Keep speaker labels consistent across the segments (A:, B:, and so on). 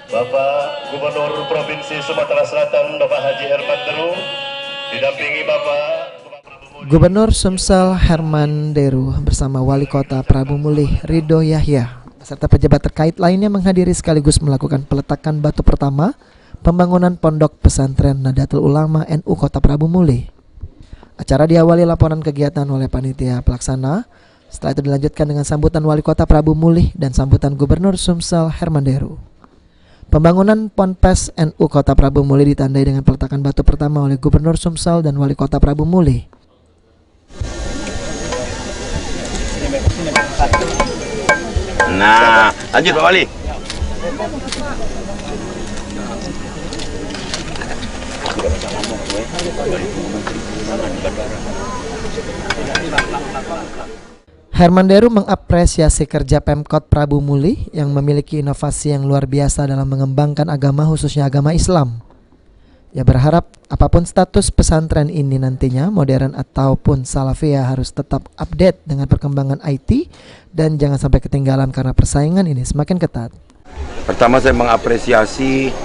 A: Bapak Gubernur Provinsi Sumatera Selatan Bapak Haji Herman Deru didampingi Bapak
B: Gubernur Sumsel Herman Deru bersama Wali Kota Prabu Mulih Ridho Yahya beserta pejabat terkait lainnya menghadiri sekaligus melakukan peletakan batu pertama pembangunan Pondok Pesantren Nahdlatul Ulama NU Kota Prabu Mulih. Acara diawali laporan kegiatan oleh panitia pelaksana. Setelah itu dilanjutkan dengan sambutan Wali Kota Prabu Mulih dan sambutan Gubernur Sumsel Herman Deru. Pembangunan Ponpes NU Kota Prabu Mulih ditandai dengan peletakan batu pertama oleh Gubernur Sumsel dan Wali Kota Prabu Mulih.
C: Nah, lanjut Pak Wali.
B: Herman Deru mengapresiasi kerja Pemkot Prabu Mulih yang memiliki inovasi yang luar biasa dalam mengembangkan agama khususnya agama Islam. Ia berharap apapun status pesantren ini nantinya modern ataupun salafiyah harus tetap update dengan perkembangan IT dan jangan sampai ketinggalan karena persaingan ini semakin ketat.
C: Pertama saya mengapresiasi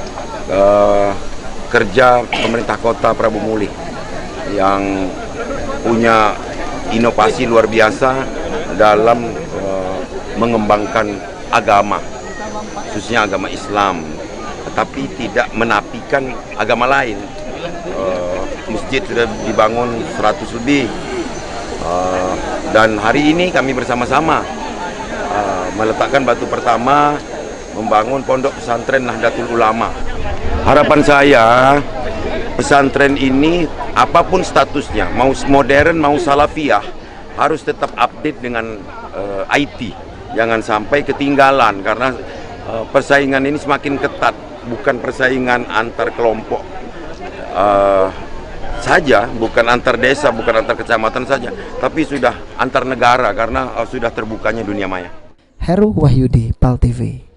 C: kerja pemerintah kota Prabu Mulih yang punya inovasi luar biasa dalam mengembangkan agama, khususnya agama Islam, tetapi tidak menafikan agama lain. Masjid sudah dibangun 100 lebih, dan hari ini kami bersama-sama meletakkan batu pertama membangun Pondok Pesantren Nahdlatul Ulama. Harapan saya pesantren ini apapun statusnya, mau modern mau salafiyah, harus tetap update dengan IT. Jangan sampai ketinggalan karena persaingan ini semakin ketat, bukan persaingan antar kelompok saja, bukan antar desa, bukan antar kecamatan saja, tapi sudah antar negara karena sudah terbukanya dunia maya.
B: Heru Wahyudi, PAL TV.